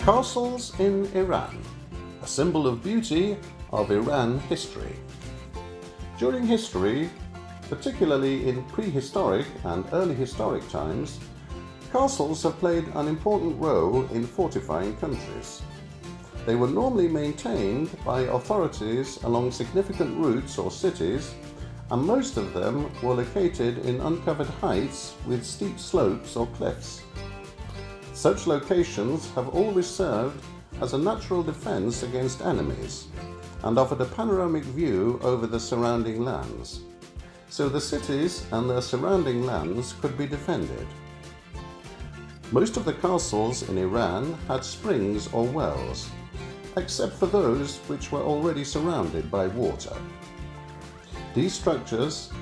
Castles in Iran, a symbol of beauty of Iran history. During history, particularly in prehistoric and early historic times, castles have played an important role in fortifying countries. They were normally maintained by authorities along significant routes or cities, and most of them were located in uncovered heights with steep slopes or cliffs. Such locations have always served as a natural defense against enemies and offered a panoramic view over the surrounding lands, so the cities and their surrounding lands could be defended. Most of the castles in Iran had springs or wells, except for those which were already surrounded by water. These structures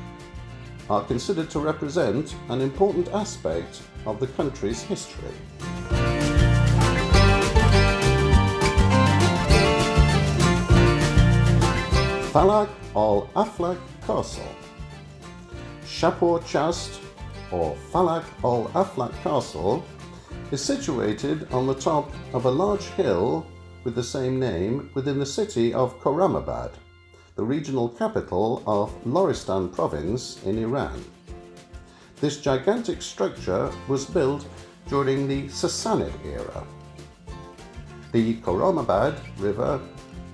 are considered to represent an important aspect of the country's history. Falak al-Aflak Castle. Shapur Chast, or Falak al-Aflak Castle, is situated on the top of a large hill with the same name within the city of Khorramabad, the regional capital of Loristan province in Iran. This gigantic structure was built during the Sassanid era. The Khorramabad River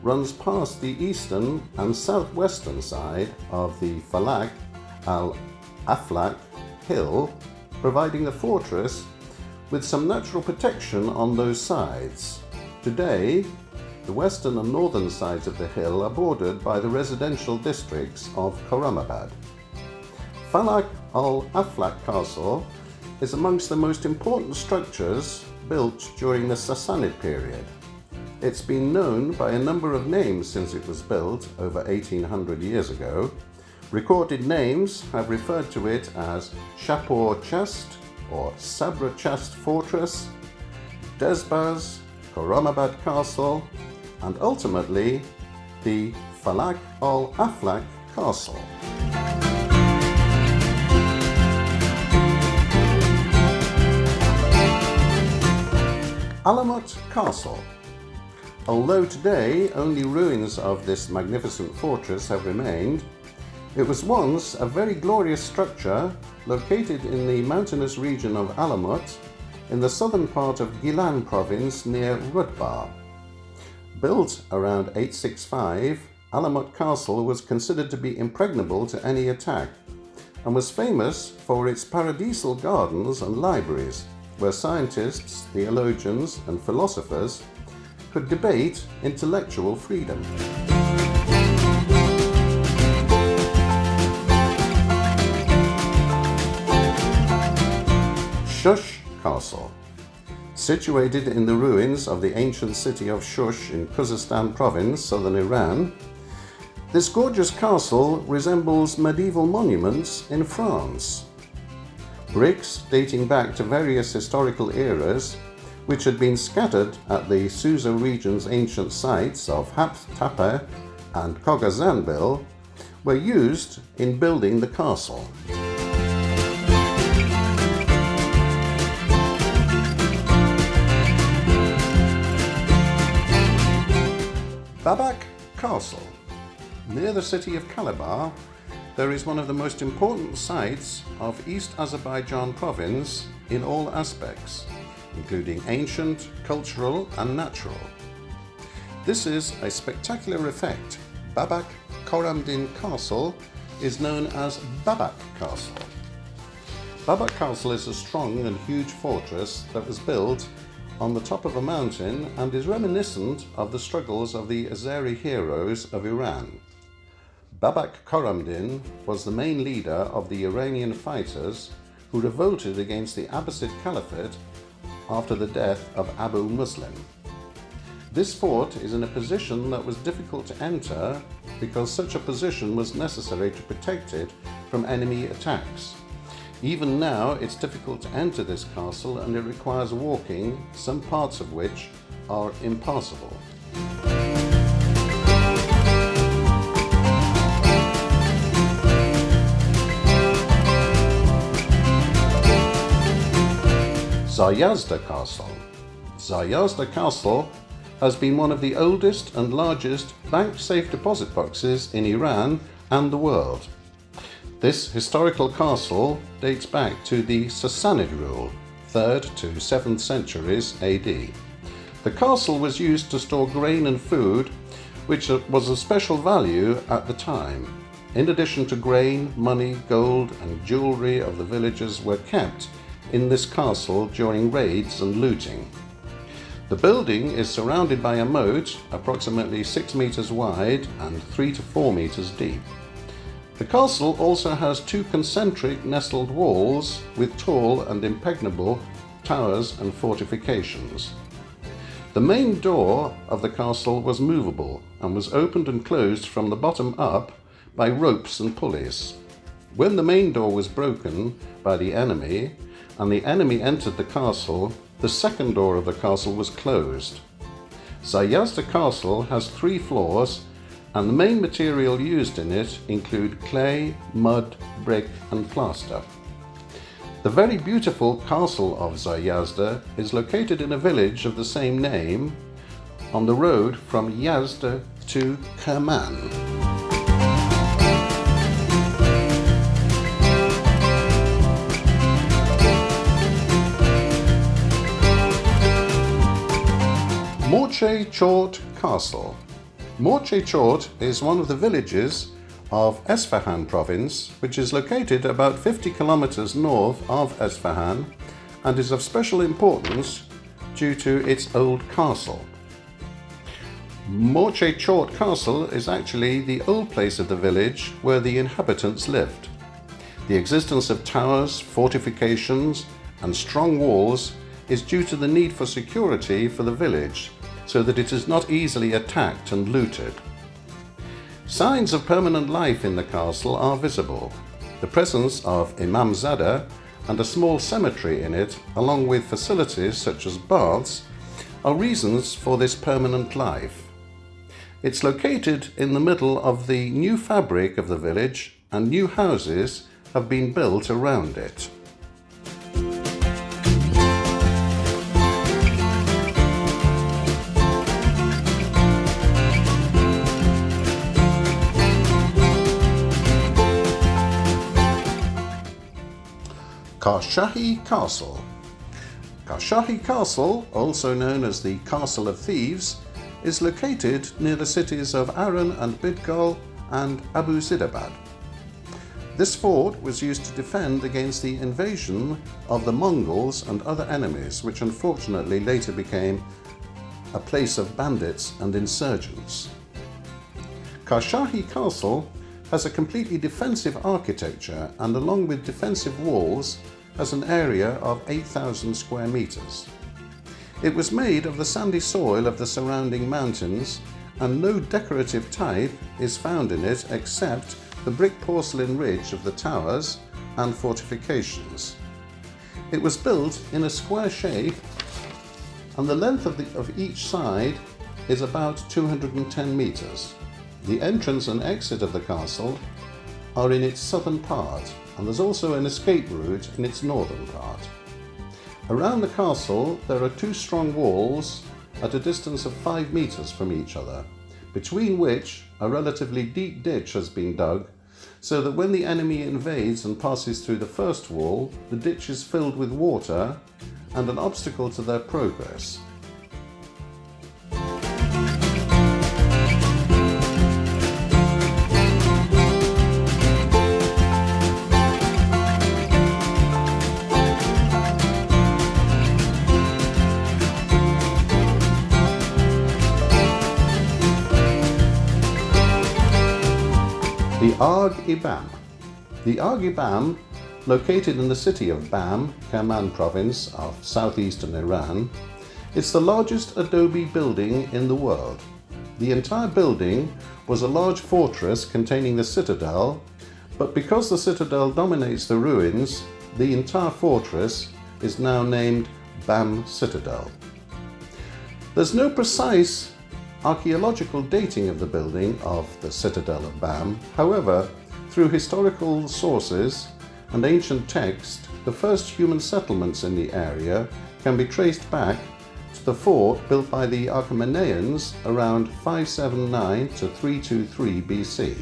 runs past the eastern and southwestern side of the Falak al-Aflak hill, providing the fortress with some natural protection on those sides. Today, the western and northern sides of the hill are bordered by the residential districts of Khorramabad. Falak al-Aflak Castle is amongst the most important structures built during the Sassanid period. It's been known by a number of names since it was built over 1800 years ago. Recorded names have referred to it as Shapur Chast or Sabra Chast Fortress, Desbaz, Khorramabad Castle, and ultimately the Falak al-Aflak Castle. Alamut Castle. Although today only ruins of this magnificent fortress have remained, it was once a very glorious structure located in the mountainous region of Alamut in the southern part of Gilan province near Rudbar. Built around 865, Alamut Castle was considered to be impregnable to any attack and was famous for its paradisal gardens and libraries where scientists, theologians and philosophers could debate intellectual freedom. Shush Castle. Situated in the ruins of the ancient city of Shush in Khuzestan province, southern Iran, this gorgeous castle resembles medieval monuments in France. Bricks dating back to various historical eras, which had been scattered at the Susa region's ancient sites of Hapt Tapa and Kogazanbil, were used in building the castle. Babak Castle. Near the city of Calabar, there is one of the most important sites of East Azerbaijan province in all aspects, including ancient, cultural and natural. This is a spectacular effect. Babak Khorramdin Castle is known as Babak Castle. Babak Castle is a strong and huge fortress that was built on the top of a mountain and is reminiscent of the struggles of the Azeri heroes of Iran. Babak Khorramdin was the main leader of the Iranian fighters who revolted against the Abbasid Caliphate after the death of Abu Muslim. This fort is in a position that was difficult to enter because such a position was necessary to protect it from enemy attacks. Even now, it's difficult to enter this castle and it requires walking, some parts of which are impassable. Zayazda Castle. Zayazda Castle has been one of the oldest and largest bank safe deposit boxes in Iran and the world. This historical castle dates back to the Sassanid rule, 3rd to 7th centuries AD. The castle was used to store grain and food, which was of special value at the time. In addition to grain, money, gold and jewellery of the villagers were kept in this castle during raids and looting. The building is surrounded by a moat approximately 6 meters wide and 3 to 4 meters deep. The castle also has 2 concentric nestled walls with tall and impregnable towers and fortifications. The main door of the castle was movable and was opened and closed from the bottom up by ropes and pulleys. When the main door was broken by the enemy and the enemy entered the castle, the second door of the castle was closed. Zayazda Castle has 3 floors, and the main material used in it include clay, mud, brick and plaster. The very beautiful castle of Zayazda is located in a village of the same name on the road from Yazd to Kerman. Morche Chort Castle. Morche Chort is one of the villages of Esfahan province, which is located about 50 kilometers north of Esfahan and is of special importance due to its old castle. Morche Chort Castle is actually the old place of the village where the inhabitants lived. The existence of towers, fortifications and strong walls is due to the need for security for the village, so that it is not easily attacked and looted. Signs of permanent life in the castle are visible. The presence of Imamzada and a small cemetery in it, along with facilities such as baths, are reasons for this permanent life. It's located in the middle of the new fabric of the village, and new houses have been built around it. Karshahi Castle. Karshahi Castle, also known as the Castle of Thieves, is located near the cities of Aran and Bidgal and Abu Zidabad. This fort was used to defend against the invasion of the Mongols and other enemies, which unfortunately later became a place of bandits and insurgents. Karshahi Castle has a completely defensive architecture and, along with defensive walls, has an area of 8,000 square meters. It was made of the sandy soil of the surrounding mountains, and no decorative type is found in it except the brick porcelain ridge of the towers and fortifications. It was built in a square shape, and the length of each side is about 210 meters. The entrance and exit of the castle are in its southern part, and there's also an escape route in its northern part. Around the castle there are 2 strong walls at a distance of 5 meters from each other, between which a relatively deep ditch has been dug, so that when the enemy invades and passes through the first wall, the ditch is filled with water and an obstacle to their progress. The Arg-e. The Arg-e, located in the city of Bam, Kerman province of southeastern Iran, is the largest adobe building in the world. The entire building was a large fortress containing the citadel, but because the citadel dominates the ruins, the entire fortress is now named Bam Citadel. There's no precise archaeological dating of the building of the citadel of Bam. However, through historical sources and ancient text, the first human settlements in the area can be traced back to the fort built by the Achaemeneians around 579 to 323 BC.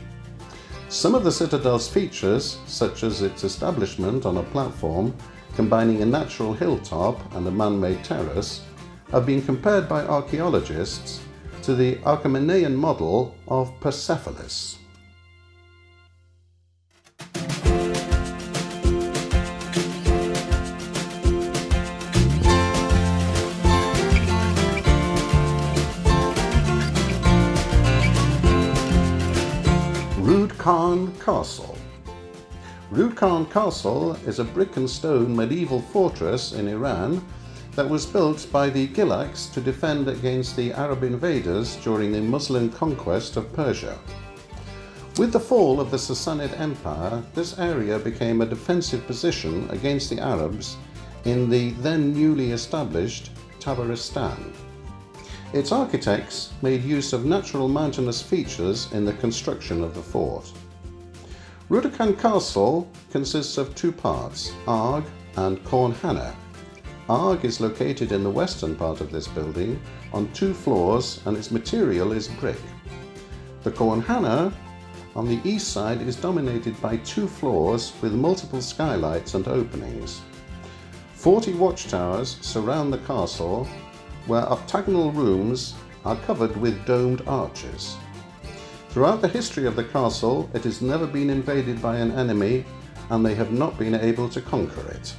Some of the citadel's features, such as its establishment on a platform combining a natural hilltop and a man-made terrace, have been compared by archaeologists to the Achaemeneian model of Persepolis. Rud Khan Castle. Rud Khan Castle is a brick and stone medieval fortress in Iran that was built by the Gilaks to defend against the Arab invaders during the Muslim conquest of Persia. With the fall of the Sassanid Empire, this area became a defensive position against the Arabs in the then newly established Tabaristan. Its architects made use of natural mountainous features in the construction of the fort. Rud Khan Castle consists of two parts, Arg and Kornhana. Arg is located in the western part of this building on 2 floors and its material is brick. The Kornhana on the east side is dominated by 2 floors with multiple skylights and openings. 40 watchtowers surround the castle, where octagonal rooms are covered with domed arches. Throughout the history of the castle, it has never been invaded by an enemy and they have not been able to conquer it.